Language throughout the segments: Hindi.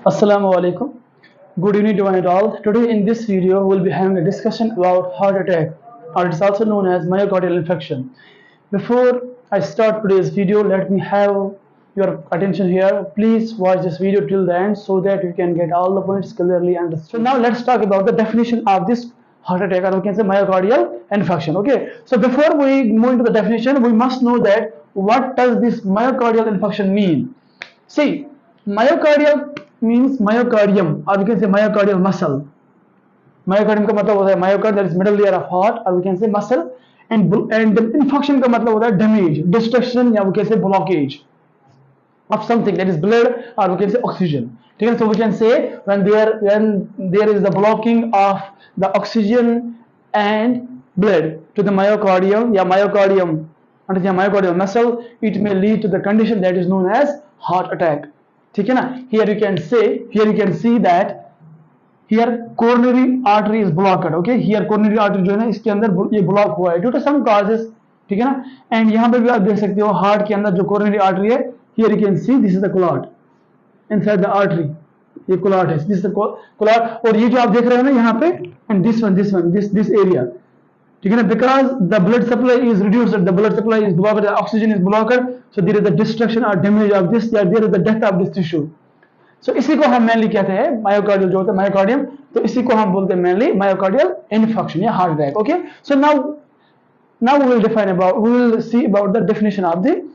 Assalamu alaikum. Good evening to one and all. Today in this video we'll be having a discussion about heart attack, or it's also known as myocardial infarction. Before I start today's video, let me have your attention here. Please watch this video till the end so that you can get all the points clearly understood. So now let's talk about the definition of this heart attack, or we can say myocardial infarction. Okay. So before we move into the definition, we must know that what does this myocardial infarction mean? See, myocardial means myocardium, or we can say myocardial muscle. Myocardium का मतलब होता है myocardium, that is middle layer of heart, or we can say muscle, and infarction का मतलब होता है damage, destruction, या we can say blockage of something, that is blood, or we can say oxygen. ठीक है, so we can say when there is the blocking of the oxygen and blood to the myocardium, या myocardium under the myocardial muscle, it may lead to the condition that is known as heart attack. ठीक है ना, here you can see that here coronary artery is blocked. Okay, here coronary artery जो है ना इसके अंदर ये block हुआ है due to some causes. ठीक है ना, and यहाँ पे भी आप देख सकते हो heart के अंदर जो coronary artery है, here you can see this is the clot inside the artery. ये clot है, this is the clot, और ये जो आप देख रहे हो ना यहाँ पे, and this area, ठीक है ना, because the blood supply is reduced, the blood supply is blocked, the oxygen is blocked, so there is the destruction or damage of this, there is the death of this tissue. So इसी को हम mainly कहते हैं myocardial, जो होता है myocardium, तो इसी को हम बोलते हैं mainly myocardial infarction या heart attack. Okay, so now we will see about the definition of the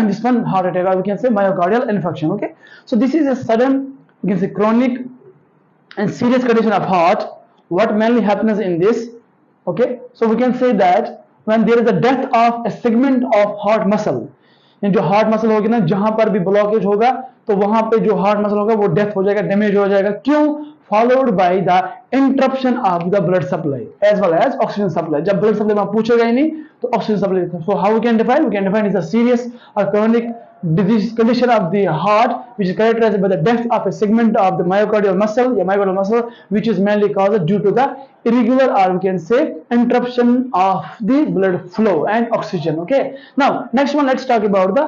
this one heart attack, or we can say myocardial infarction. Okay, so this is a sudden, we can say chronic and serious condition of heart. What mainly happens in this? Okay, so we can say that when there is a death of a segment of heart muscle, जो हार्ट मसल होगी ना, जहां पर भी ब्लॉकेज होगा तो वहां पे जो हार्ट मसल होगा वो डेथ हो जाएगा, डैमेज हो जाएगा. क्यों? Followed by the interruption of the blood supply as well as oxygen supply. जब ब्लड सप्लाई में पूछेगा ही नहीं तो oxygen supply. So how we can define is a serious or chronic disease condition of the heart which is characterized by the death of a segment of the myocardial muscle, which is mainly caused due to the irregular, or we can say interruption of the blood flow and oxygen. Okay, now next one, let's talk about the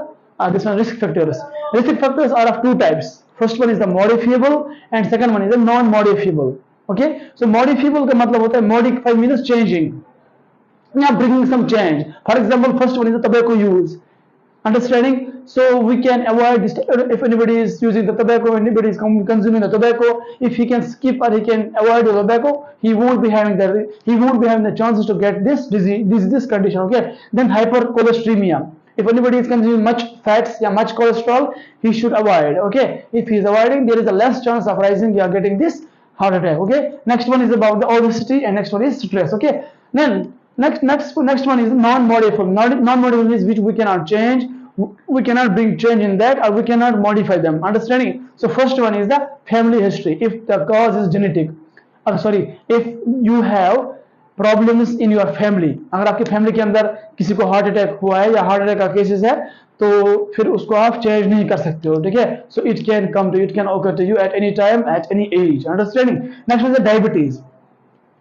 this one, risk factors. Risk factors are of two types. First one is the modifiable and second one is the non modifiable. Okay, so modifiable का मतलब होता है modify means changing, bringing some change. For example, first one is the tobacco use. Understanding? So we can avoid this. If anybody is using the tobacco, anybody is consuming the tobacco, if he can skip or he can avoid the tobacco, he won't be having the chances to get this disease, this condition. Okay, then hypercholesteremia. If anybody is consuming much fats or much cholesterol, he should avoid. Okay, if he is avoiding, there is a less chance of rising or getting this heart attack. Okay, next one is about the obesity, and next one is stress. Okay, then next one is non-modifiable. Non-modifiable is which we cannot change, we cannot bring change in that, or we cannot modify them. Understanding? So first one is the family history. If the cause is genetic, if you have problems in your family, अगर आपके फैमिली के अंदर किसी को हार्ट अटैक हुआ है या हार्ट अटैक का केसेस है, तो फिर उसको आप चेंज नहीं कर सकते हो. ठीक है, so it can occur to you at any time, at any age. Understanding? Next is the diabetes.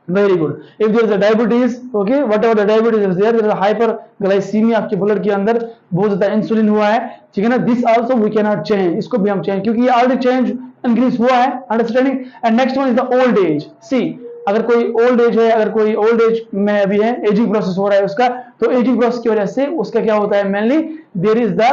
Very good. If there is a diabetes, okay, whatever the diabetes is there is a hyperglycemia, आपके ब्लड के अंदर बहुत ज्यादा इंसुलिन हुआ है. ठीक है ना, this also we cannot change. इसको भी हम चेंज, क्योंकि ये ऑलरेडी चेंज इंक्रीज हुआ है. Understanding? And next one is the old age. See, अगर कोई ओल्ड एज है, अगर कोई ओल्ड एज में अभी है, एजिंग प्रोसेस हो रहा है उसका, तो एजिंग प्रोसेस की वजह से उसका क्या होता है, mainly there is the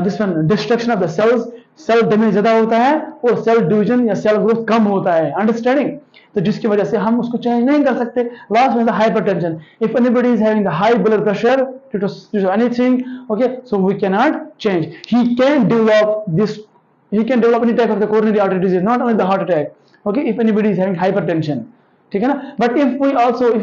this one destruction of the cells, cell damage ज्यादा होता है और सेल डिवीजन या सेल ग्रोथ कम होता है. अंडरस्टैंडिंग? तो जिसकी वजह से हम उसको चेंज नहीं कर सकते. लास्ट में hypertension. If anybody is having the high blood pressure due to anything, okay, so we cannot change. He can develop any type of the coronary artery disease, not only the heart attack. Okay, if anybody is having hypertension, ठीक है ना. But if we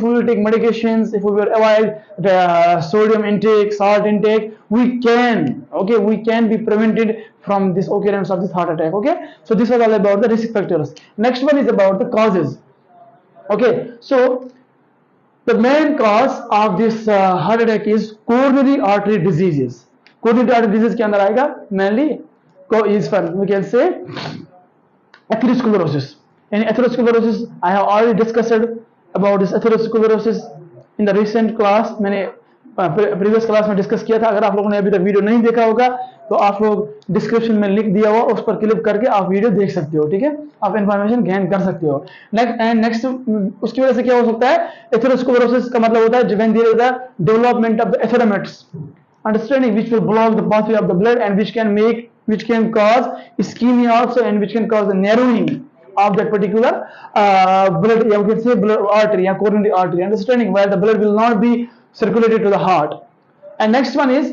will take medications, if we will avoid the sodium intake, salt intake, we can be prevented from this occurrence of this heart attack. Okay, so this was all about the risk factors. Next one is about the causes. Okay, so the main cause of this heart attack is coronary artery diseases. Coronary artery disease के अंदर आएगा mainly we can say atherosclerosis. In atherosclerosis, I have already discussed about this atherosclerosis in the recent class. मैंने प्रीवियस क्लास में डिस्कस किया था। अगर आप लोगों ने अभी तक वीडियो नहीं देखा होगा तो आप लोग डिस्क्रिप्शन में लिंक दिया हुआ, उस पर क्लिक करके आप वीडियो देख सकते हो, ठीक है, आप इंफॉर्मेशन गेन कर सकते हो। नेक्स्ट उसकी वजह से क्या हो सकता है, एथेरोस्क्लेरोसिस का मतलब होता है when there is the development of the atheromata understanding which will block the pathway of the blood and which can cause ischemia also, and which can cause the narrowing of that particular blood, you can say blood artery or coronary artery, understanding where the blood will not be circulated to the heart. And next one is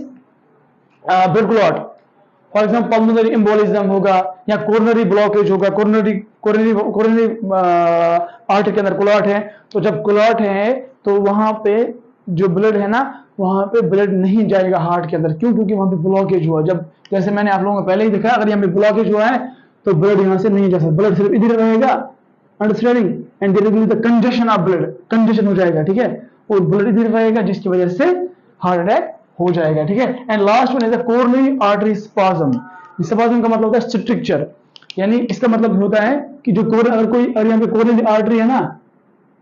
blood clot. For example pulmonary embolism होगा या कोरोनरी ब्लॉकेज होगा, कोरोनरी आर्टरी के अंदर क्लॉट है, तो जब क्लॉट है तो वहां पे जो ब्लड है ना, वहां पे ब्लड नहीं जाएगा हार्ट के अंदर। क्यों? क्योंकि वहां पे ब्लॉकेज हुआ। जब जैसे मैंने आप लोगों को पहले ही दिखा, अगर यहाँ पे ब्लॉकेज हुआ है तो ब्लड यहाँ से नहीं जा सकता, ब्लड सिर्फ इधर रहेगा, understanding, and there will be the congestion of blood, congestion हो जाएगा, ठीक है, और ब्लड इधर रहेगा जिसकी वजह से हार्ट अटैक हो जाएगा, ठीक है। And last one is the coronary artery spasm. Spasm का मतलब होता है स्ट्रक्चर, यानी इसका मतलब होता है कि जो अगर कोई, अगर यहाँ पे कोरोनरी आर्टरी है ना,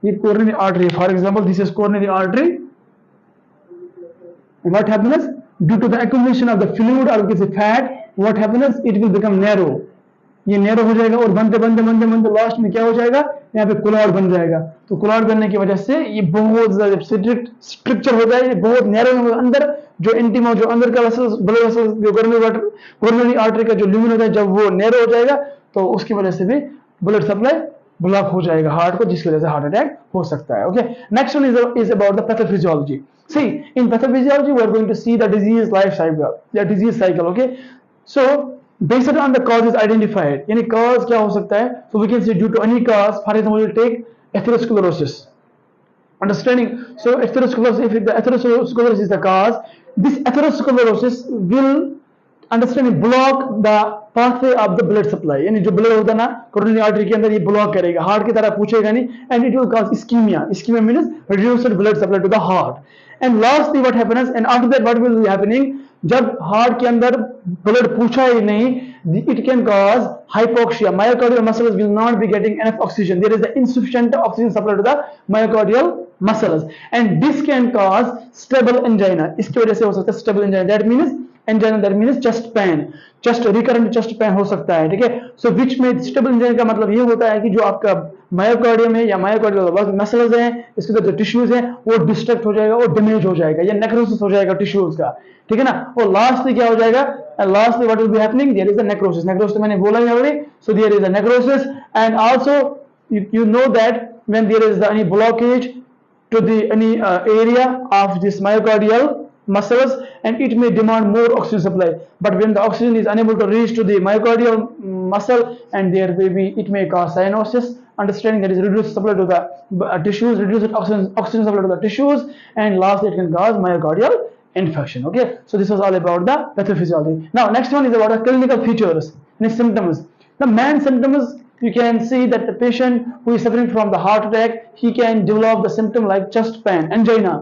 ये कोरोनरी आर्टरी है, for example this is coronary artery, what happens due to the accumulation of the fluid or किसी fat, what happens it will become narrow, ये नैरो हो जाएगा और बनते बनते बनते बनते लास्ट में क्या हो जाएगा, यहाँ पे क्लॉट बन जाएगा। तो क्लॉट बनने की वजह से ये बहुत स्ट्रक्चर हो जाए, बहुत नैरो अंदर जो इंटिमा, जो अंदर का ब्लड वेसल, जो कोरोनरी आर्टरी का जो ल्यूमेन होता है, जब वो नैरो हो जाएगा तो उसकी वजह से भी ब्लड सप्लाई ब्लॉक हो जाएगा हार्ट को, जिसकी वजह से हार्ट अटैक हो सकता है। Okay, next one is about the pathophysiology. See, in pathophysiology, we are going to see the disease life cycle, the disease cycle. Okay, so based on the causes identified, यानी cause क्या हो सकता है, so we can say due to any cause, for example, we'll take atherosclerosis. Understanding? So atherosclerosis, if the atherosclerosis is the cause, this atherosclerosis will understanding block the pathway of the blood supply, यानी जो ब्लड होता है ना कोरोनरी आर्टरी के अंदर, ये ब्लॉक करेगा, हार्ट की तरह पूछेगा नहीं, and it will cause ischemia. Ischemia means reduced blood supply to the heart. And lastly what happens, and after that what will be happening, जब हार्ट के अंदर ब्लड पूछा ही नहीं, it can cause hypoxia, myocardial muscles will not be getting enough oxygen, there is the insufficient oxygen supply to the myocardial muscles, and this can cause stable angina. इसकी वजह से हो सकता है stable angina, that means angina, that means chest pain, chest recurrent chest pain हो सकता है, ठीक है। सो विच में स्टेबल एंजाइना का मतलब ये होता है कि जो आपका मायोकार्डियम है या मायोकार्डियल मसल्स हैं, इसके अंदर जो टिश्यूज हैं वो डिस्ट्रक्ट हो जाएगा और डैमेज हो जाएगा, या नेक्रोसिस हो जाएगा टिश्यूज का, ठीक है ना। और लास्टली क्या हो जाएगा, lastly what will be happening, there is the necrosis. Necrosis मैंने बोला ही already, so there is the necrosis, and also you know that when there is any blockage to the any area of this myocardial muscles, and it may demand more oxygen supply, but when the oxygen is unable to reach to the myocardial muscle, and there may be, it may cause cyanosis, understanding that is reduced supply to the tissues, reduced oxygen supply to the tissues, and lastly it can cause myocardial infection. Okay, so this was all about the pathophysiology. Now next one is about the clinical features and symptoms. The main symptoms, you can see that the patient who is suffering from the heart attack, he can develop the symptom like chest pain, angina.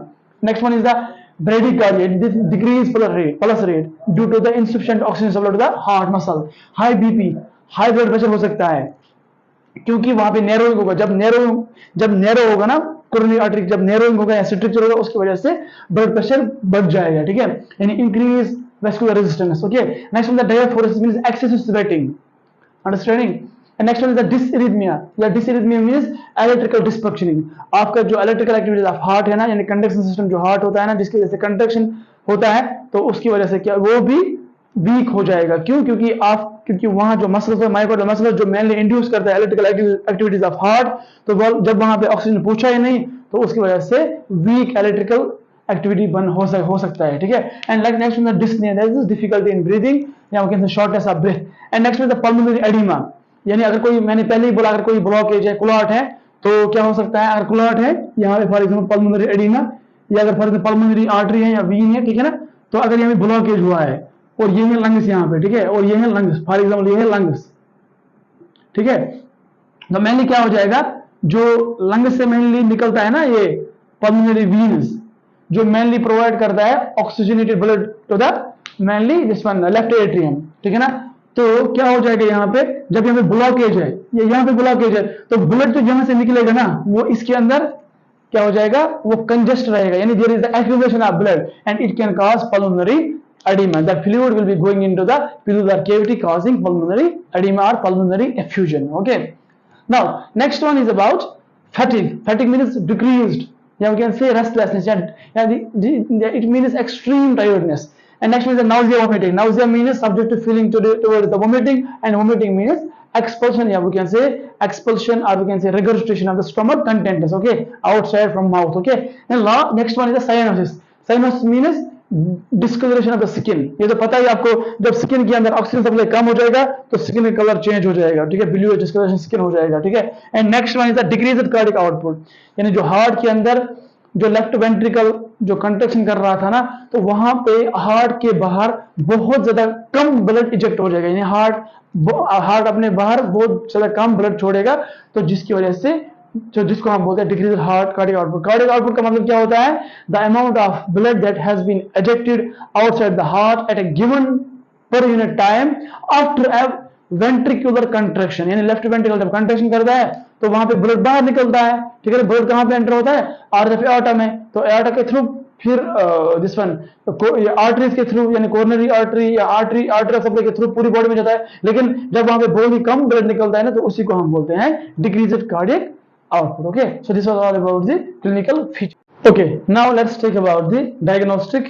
Next one is the bradycardia, this decreased pulse rate due to the insufficient oxygen supply to the heart muscle. High BP, high blood pressure हो सकता है, क्योंकि वहां पे नैरोइंग होगा। जब नैरो होगा ना कोरोनरी आर्टरी, जब नैरोइंग होगा या स्ट्रक्चर होगा, उसकी वजह से ब्लड प्रेशर बढ़ जाएगा, ठीक है, यानी increase vascular resistance. Okay, next one the diaphoresis means excessive sweating, understanding. And next one is the dysrhythmia. या dysrhythmia means electrical dysfunctioning. आपका जो electrical activities of heart है ना, यानी conduction system जो heart होता है ना, जिसकी वजह से conduction होता है, तो उसकी वजह से क्या वो भी वीक हो जाएगा। क्यों? क्योंकि वहां जो मसल्स है, मायोकार्डियल मसल्स जो मेनली इंड्यूस करता है इलेक्ट्रिकल एक्टिविटीज ऑफ हार्ट, तो जब वहां पे ऑक्सीजन पूछा ही नहीं, तो उसकी वजह से वीक इलेक्ट्रिकल एक्टिविटी हो सकता है, ठीक है। And like next one dyspnoea, that is difficulty in breathing, या can say shortness of breath. And next one the pulmonary oedema, यानी अगर कोई, मैंने पहले ही बोला, अगर कोई ब्लॉकेज है, क्लॉट है, तो क्या हो सकता है, अगर क्लॉट है यहाँ पे फॉर एग्जांपल पल्मोनरी एडिमा, या अगर फॉर एग्जांपल पल्मोनरी आर्टरी है या वीन है, ठीक है ना, तो अगर यहाँ पे ब्लॉकेज हुआ है और ये है लंग्स यहाँ पे, ठीक है, और ये है लंग्स, फॉर एग्जांपल ये है लंग्स, ठीक है, तो मेनली क्या हो जाएगा, जो लंग्स से मेनली निकलता है ना ये पल्मोनरी वीन्स, जो मेनली प्रोवाइड करता है oxygenated blood to the mainly this one left atrium, ठीक है ना। तो क्या हो जाएगा यहाँ पे, जब यहाँ पे ब्लॉकेज है, ये यहाँ पे ब्लॉकेज है, तो ब्लड तो यहाँ से निकलेगा ना, वो इसके अंदर क्या हो जाएगा, वो कंजेस्ट रहेगा, यानी there is the accumulation of blood and it can cause pulmonary edema. The fluid will be going into the pleural cavity causing pulmonary edema or pulmonary effusion. Okay. Now, next one is about fatigue. Fatigue means decreased. Yeah, we can say restlessness. Yeah, it means extreme tiredness. And next one is the nausea, vomiting. Nausea means subject to feeling towards the vomiting, and vomiting means expulsion. Yeah, we can say expulsion, or we can say regurgitation of the stomach contents. Okay, outside from mouth. Okay. And next one is the cyanosis. Cyanosis means discoloration of the skin. ये तो पता ही आपको, जब स्किन के अंदर ऑक्सीजन सप्लाई कम हो जाएगा तो स्किन का कलर चेंज हो जाएगा, ठीक है, ब्लू डिस्कलरेशन स्किन हो जाएगा, ठीक है. And next one is the decreased cardiac output, यानी जो हार्ट के अंदर जो लेफ्ट वेंट्रिकल जो कंट्रैक्शन कर रहा था ना, तो वहां पे हार्ट के बाहर बहुत ज्यादा कम ब्लड इजेक्ट हो जाएगा, यानी हार्ट अपने बाहर बहुत ज्यादा कम ब्लड छोड़ेगा, तो जिसकी वजह से जो जिसको हम बोलते हैं decrease heart cardiac output. Cardiac output का मतलब क्या होता है, the amount of blood that has been ejected outside the heart at a given per unit time after a ventricular contraction. यानी लेफ्ट वेंट्रिकल जब कंट्रैक्शन करता है तो वहां पे ब्लड बाहर निकलता है, ठीक है. ब्लड कहां पे एंटर होता है, एओर्टा में, तो एओर्टा के थ्रू फिर दिस वन आर्टरीज के थ्रू, यानी कोरोनरी आर्टरी या आर्टरी सप्लाई के थ्रू पूरी बॉडी में जाता है. लेकिन जब वहां पे बहुत ही कम ब्लड निकलता है ना, तो उसी को हम बोलते हैं decreased cardiac output. Okay, so this was all about the clinical feature. Okay, now let's talk about the diagnostic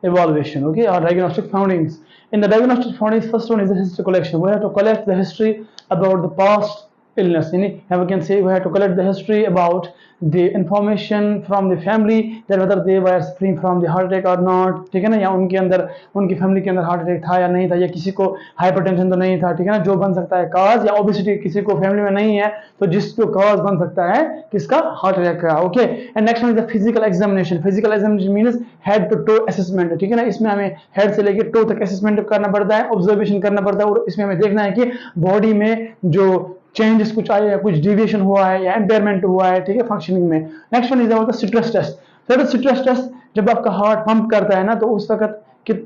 evaluation. Okay, or diagnostic findings. In the diagnostic findings, first one is the history collection. We have to collect the history about the past illness. We can say we have to collect the history about the information from the family that whether they were suffering from the heart attack or not, ठीक है ना, या उनके अंदर उनकी फैमिली के अंदर हार्ट अटैक था या नहीं था, या किसी को हाइपरटेंशन तो नहीं था, ठीक है ना, जो बन सकता है काज, या ओबेसिटी किसी को फैमिली में नहीं है तो जिसको काज बन सकता है किसका, हार्ट अटैक का. Okay. And next one is the physical examination. Physical examination means head to toe assessment, ठीक है ना. इसमें हमें हेड से लेकर टो तक असेसमेंट करना पड़ता है, ऑब्जर्वेशन करना पड़ता है, और इसमें हमें देखना है कि बॉडी में जो चेंजेस कुछ आए या कुछ डिविएशन हुआ है या इम्पेयरमेंट हुआ है, ठीक है, फंक्शनिंग में. Next one is about the stress test. Sir stress test जब आपका हार्ट पंप करता है ना, तो उस वक्त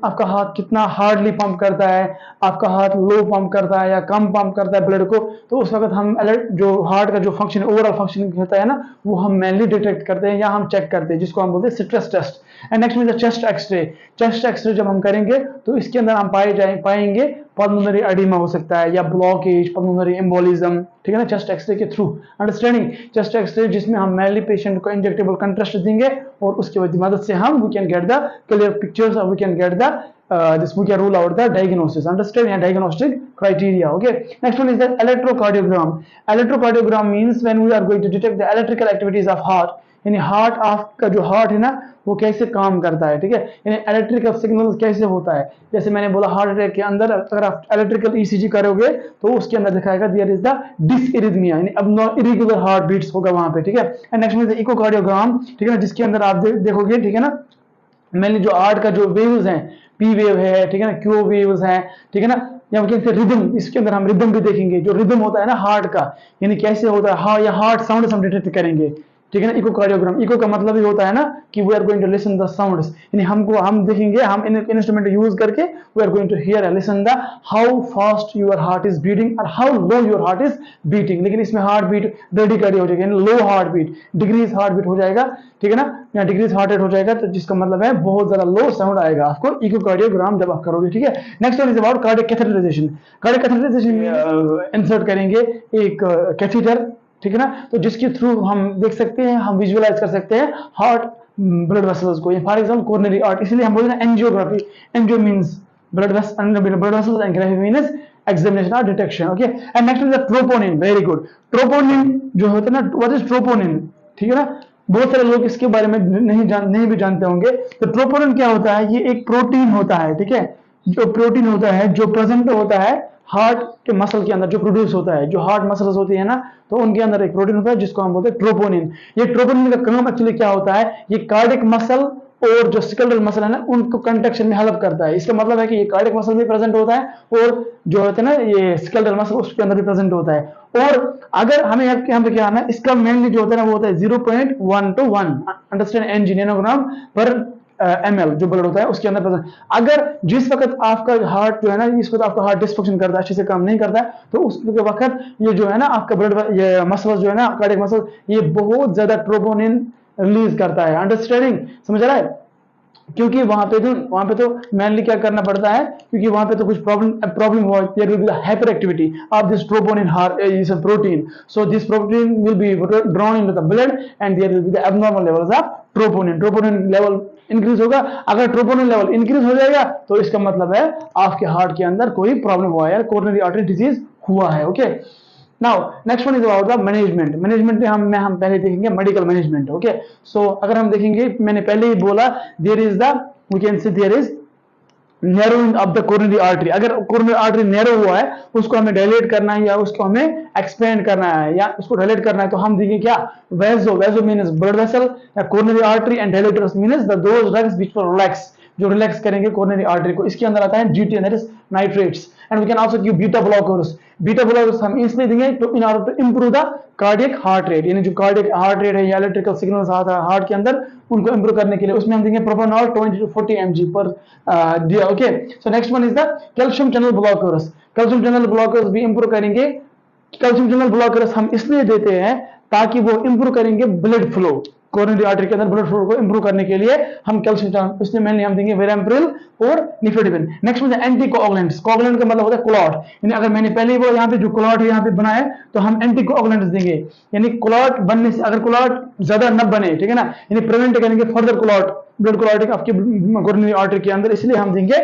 आपका हाथ कितना हार्डली पंप करता है, आपका हाथ लो पंप करता है या कम पंप करता है ब्लड को, तो उस वक्त हम जो हार्ट का जो फंक्शन ओवरऑल फंक्शनिंग होता है ना, वो हम मैनली डिटेक्ट करते हैं या हम चेक करते हैं, जिसको हम बोलते हैं स्ट्रेस टेस्ट. एंड नेक्स्ट में चेस्ट एक्सरे. चेस्ट एक्सरे जब हम करेंगे तो इसके अंदर हम पाएंगे पल्मोनरी एडिमा हो सकता है या ब्लॉकेज, पल्मोनरी एम्बोलिज्म, ठीक है ना, चेस्ट एक्सरे के थ्रू. अंडरस्टैंडिंग चेस्ट एक्सरे, जिसमें हम मैनली पेशेंट को इंजेक्टेबल कंट्रास्ट देंगे और उसकी मदद से हम we can get the clear pictures और we can get the this we can rule out the diagnosis. Understand and diagnostic criteria. Okay, next one is the electrocardiogram. Electrocardiogram means when we are going to detect the electrical activities of heart, यानी हार्ट का जो हार्ट है ना वो कैसे काम करता है, ठीक है, यानी इलेक्ट्रिकल सिग्नल कैसे होता है. जैसे मैंने बोला हार्ट अटैक के अंदर अगर आप इलेक्ट्रिकल ईसीजी करोगे तो उसके अंदर दिखाएगा देयर इज द डिसइरिथमिया, यानी अब इरेगुलर हार्ट बीट्स होगा वहां पे, ठीक है. एंड नेक्स्ट में इकोकार्डियोग्राम, ठीक है ना, जिसके अंदर आप देखोगे, ठीक है ना, मेनली जो हार्ट का जो वेव्स हैं, पी वेव है, ठीक है ना, क्यू वेव्स हैं, ठीक है ना, या रिदम, इसके अंदर हम रिदम भी देखेंगे, जो रिदम होता है ना हार्ट का, यानी कैसे होता है, हाँ, या हार्ट साउंड हम डिटेक्ट करेंगे, ठीक है ना. इकोकार्डियोग्राम, इको का मतलब ही होता है ना कि we are going to listen the sounds, यानी हम देखेंगे, हम इंस्ट्रूमेंट यूज करके we are going to hear and listen the how fast your heart is beating और how low your heart is beating. लेकिन इसमें हार्ट बीट ब्रेडिकार्डिया हो जाएगा, यानी low heart beat, decrease heart beat हो जाएगा, ठीक है ना, या डिक्रीज हार्ट रेट हो जाएगा, तो जिसका मतलब है बहुत ज्यादा लो साउंड आएगा आपको इकोकार्डियोग्राम जब आप करोगे, ठीक है. Next one is about cardiac catheterization. Cardiac catheterization insert करेंगे एक कैथीटर, ठीक है ना, तो जिसके थ्रू हम देख सकते हैं, हम विजुअलाइज कर सकते हैं हार्ट ब्लड वेसल्स को, फॉर एग्जांपल कोरोनरी आर्ट, इसलिए हम बोलते हैं angiography. Angio means blood vessels and graphy means examination और detection. Okay. And next is the troponin. Very good. Troponin जो होता है ना, व्हाट इज ट्रोपोनिन, ठीक है ना, बहुत सारे लोग इसके बारे में नहीं भी जानते होंगे. तो ट्रोपोनिन क्या होता है, ये एक प्रोटीन होता है, ठीक है, जो प्रोटीन होता है जो प्रेजेंट होता है हार्ट के मसल के अंदर, जो प्रोड्यूस होता है, जो हार्ट मसल्स होती है ना, तो उनके अंदर एक प्रोटीन होता है जिसको हम बोलते हैं ट्रोपोनिन. ये ट्रोपोनिन का काम एक्चुअली क्या होता है, ये कार्डियक मसल और जो स्केलेटल मसल है ना उनको कंट्रैक्शन में हेल्प करता है. इसका मतलब है कि ये कार्डियक मसल भी प्रेजेंट होता है और जो होता है ना ये स्केलेटल मसल उसके अंदर भी प्रेजेंट होता है. और अगर हमें यहाँ पे क्या है, इसका मेनली जो होता है ना वो होता है 0.1 to 1 अंडरस्टैंड एनजी नैनोग्राम पर ml जो ब्लड होता है उसके अंदर प्रेजेंट. अगर जिस वक्त आपका हार्ट जो है ना, इस वक्त आपका हार्ट डिस्फंक्शन करता है, अच्छे से काम नहीं करता है, तो उस वक्त ये जो है ना आपका ब्लड, ये मसल जो है ना कार्डियक मसल, ये बहुत ज्यादा ट्रोपोनिन रिलीज करता है। अंडरस्टैंडिंग, समझ रहा है? क्योंकि वहां पे तो मेनली क्या करना पड़ता है, क्योंकि वहां पे तो कुछ प्रॉब्लम हुआ, there will be hyper activity of this troponin is a protein, so this protein will be drawn into the blood and there will be the abnormal levels of troponin level increase होगा। अगर ट्रोपोनिन लेवल इंक्रीज हो जाएगा तो इसका मतलब है आपके हार्ट के अंदर कोई प्रॉब्लम हुआ है, कोरोनरी आर्टरी डिजीज हुआ है। Okay, now next one is about the management. Management में हम पहले देखेंगे मेडिकल मैनेजमेंट। ओके, सो अगर हम देखेंगे, मैंने पहले ही बोला, there is the, we can say there is narrowing of the coronary artery. अगर कोरोनरी आर्टरी नैरो हुआ है, उसको हमें डायलेट करना है या उसको हमें एक्सपेंड करना है या उसको डायलेट करना है, तो हम देखेंगे क्या, वेजो मींस ब्लड वेसल या coronary artery, and dilators means the those drugs which will relax, जो रिलैक्स करेंगे कोरोनरी आर्टरी को। इसके अंदर आता है GT, that is nitrates, and we can also give beta blockers. Beta blockers हम इसलिए देंगे तो in order to improve the cardiac heart rate, यानी जो कार्डियक हार्ट रेट है या इलेक्ट्रिकल सिग्नल्स आता है हार्ट के अंदर, उनको इंप्रूव करने के लिए उसमें हम देंगे प्रोपानॉल 20 to 40 mg per day. Okay, so next one is the calcium channel blockers. Calcium channel blockers भी इंप्रूव करेंगे। कैल्शियम चैनल ब्लॉकर्स हम इसलिए देते हैं ताकि वो इंप्रूव करेंगे ब्लड फ्लो, कोरोनरी आर्टरी के अंदर ब्लड फ्लो को इंप्रूव करने के लिए हम कैल्शियम चैनल, इसलिए मेनली हम देंगे वेराम्प्रिल और निफेडिपिन। नेक्स्ट में एंटी कोआगुलेंट्स। कोआगुलेंट का मतलब होता है क्लॉट, यानी अगर मैंने पहले ही वो यहाँ पे जो क्लॉट है यहाँ पे बना है तो हम एंटी कोआगुलेंट्स देंगे, यानी क्लॉट बनने से, अगर क्लॉट ज्यादा न बने, ठीक है ना, यानी प्रिवेंट करेंगे फर्दर क्लॉट, ब्लड क्लॉटिंग आपकी कोरोनरी आर्टरी के अंदर, इसलिए हम देंगे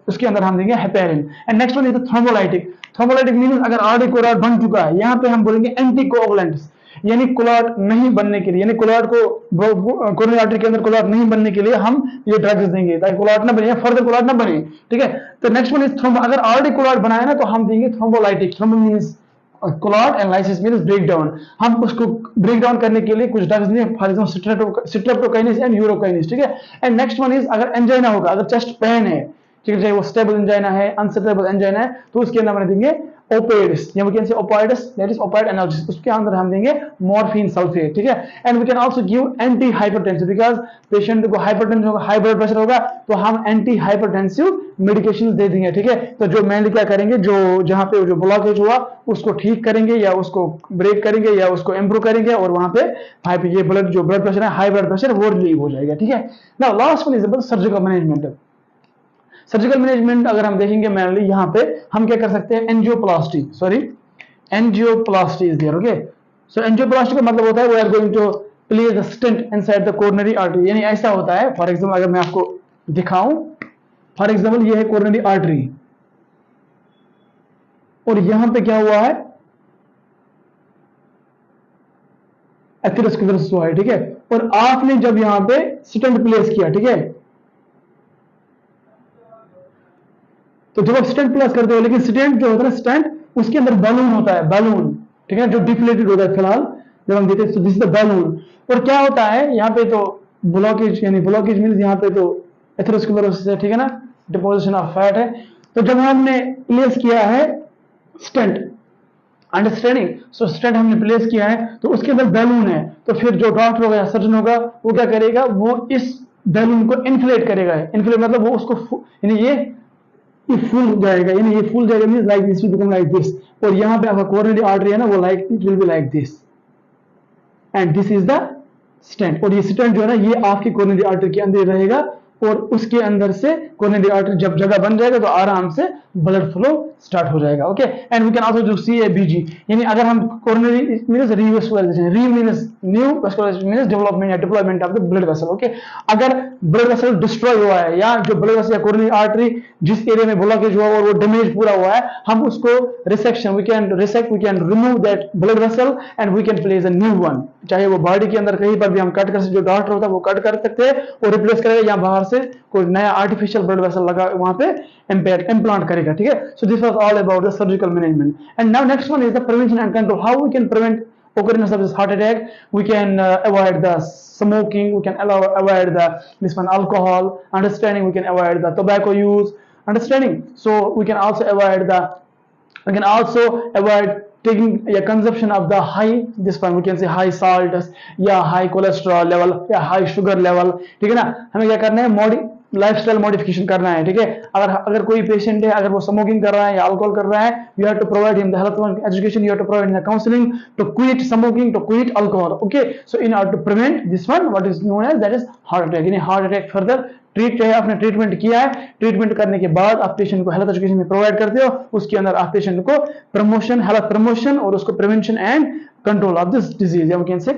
उसके अंदर हम देंगे heparin. And next one is the thrombolytic. Thrombolytic means अगर आर्टरी क्लॉट बन चुका है, यहाँ पे हम बोलेंगे एंटी कोआगुलेंट्स, यानी क्लॉट नहीं बनने के लिए, यानी क्लॉट को कोरोनरी आर्टरी के अंदर क्लॉट नहीं बनने के लिए हम ये ड्रग्स देंगे ताकि क्लॉट ना बने, फर्दर क्लॉट ना बने, ठीक है। तो नेक्स्ट वन इज थ्रोम्बो। अगर ऑलरेडी क्लॉट बनाया ना तो हम देंगे thrombolytic. Thrombo means clot and lysis means break down. हम उसको ब्रेक डाउन करने के लिए कुछ ड्रग्स देंगे, for example streptokinase and urokinase, ठीक है। एंड नेक्स्ट वन इज अगर एंजाइना होगा, अगर चेस्ट पेन है, ठीक है, चाहे वो स्टेबल एंजाइना है, अनस्टेबल एंजाइना है, तो उसके अंदर हम देंगे ओपिएड्स, या we can say opioids, that is opioid analgesic, उसके अंदर हम देंगे मॉर्फिन सल्फेट, ठीक है। And we can also give anti hypertensive, because patient को हाइपरटेंशन होगा, हाई ब्लड प्रेशर होगा, तो हम एंटी हाइपरटेंसिव मेडिकेशन दे देंगे, ठीक है। तो जो मेनली क्या करेंगे, जो जहां पे जो ब्लॉकेज हुआ उसको ठीक करेंगे या उसको ब्रेक करेंगे या उसको इंप्रूव करेंगे, और वहां पे ये जो ब्लड प्रेशर है, हाई ब्लड प्रेशर, वो रिलीव हो जाएगा, ठीक है। Now last one is about surgical management. Surgical management अगर हम देखेंगे मेनली यहाँ पे हम क्या कर सकते हैं, angioplasty, angioplasty is there. Okay, so angioplasty का मतलब होता है we are going to place the stent inside the coronary artery, यानी ऐसा होता है, फॉर एग्जांपल अगर मैं आपको दिखाऊं, फॉर एग्जांपल ये है कोरोनरी आर्टरी और यहां पे क्या हुआ है, एथेरोस्क्लेरोसिस हुआ है, ठीक है। और आपने जब यहां पे स्टेंट प्लेस किया, ठीक है, तो जब आप स्टेंट प्लेस करते हो, लेकिन स्टेंट जो होता है, स्टेंट उसके अंदर बैलून होता है, बैलून, ठीक है, जो डिफ्लेटेड होता है फिलहाल जब हम देते हैं, तो दिस इज द बैलून। और क्या होता है यहाँ पे, तो ब्लॉकेज, यानी ब्लॉकेज मींस यहाँ पे तो एथेरोस्क्लेरोसिस है, ठीक है ना, डिपोजिशन ऑफ फैट है। तो जब हमने प्लेस किया है स्टेंट, अंडरस्टैंडिंग, सो स्टेंट हमने प्लेस किया है तो उसके अंदर बैलून है, तो फिर जो डॉक्टर होगा या सर्जन होगा वो क्या करेगा, वो इस बैलून को इन्फ्लेट करेगा। इन्फ्लेट मतलब वो उसको, यानी ये फुल जाएगा, यानी ये फुल जाएगा means like this will become like this, और यहाँ पे आपका कोरोनरी आर्टरी है ना, वो like it will be like this, and this is the stent. और ये स्टेंट जो है ना, ये आपकी कोरोनरी आर्टरी के अंदर रहेगा, और उसके अंदर से कोरोनरी आर्टरी जब जगह बन जाएगा तो आराम से ब्लड फ्लो स्टार्ट हो जाएगा। Okay, and we can also do CABG, यानी अगर हम coronary means revascularisation, re means new vascularisation means development या deployment of the blood vessel. Okay, अगर ब्लड वेसल डिस्ट्रॉय हुआ है या जो ब्लड वेसल या कोरोनरी आर्टरी जिस एरिया में ब्लॉकेज हुआ और वो डैमेज पूरा हुआ है, हम उसको resection, we can remove that blood vessel and we can place a new one, चाहे वो बॉडी के अंदर कहीं पर भी हम कट कर सकते, जो डॉक्टर होता है वो कट कर सकते हैं और रिप्लेस करेगा, या बाहर से कोई नया आर्टिफिशियल ब्लड वेसल लगा वहां पे इम्प्लांट करेगा, ठीक है। So this was all about the surgical management. And now next one is the prevention and control, how we can prevent occurrence of this heart attack. We can avoid the smoking, we can avoid this one alcohol, understanding, we can avoid the tobacco use, understanding. So we can also avoid taking a consumption of the high, this one we can say high salt या high cholesterol level या high sugar level, ठीक है ना। हमें क्या करना है, लाइफस्टाइल मॉडिफिकेशन करना है, ठीक है। अगर कोई पेशेंट है, अगर वो स्मोकिंग कर रहा है या अल्कोहल कर रहा है, you have to provide him the health education, you have to provide him the counselling to quit smoking, to quit alcohol, okay. So in order to prevent this one, what is known as that is heart attack. यानी हार्ट अटैक फर्दर ट्रीट है, आपने ट्रीटमेंट किया है, ट्रीटमेंट करने के बाद आप पेशेंट को हेल्थ एजुकेशन में प्रोवाइड करते हो, उसके अंदर आप पेशेंट को प्रमोशन, हेल्थ प्रमोशन और उसको prevention and control of this disease, या वी कैन से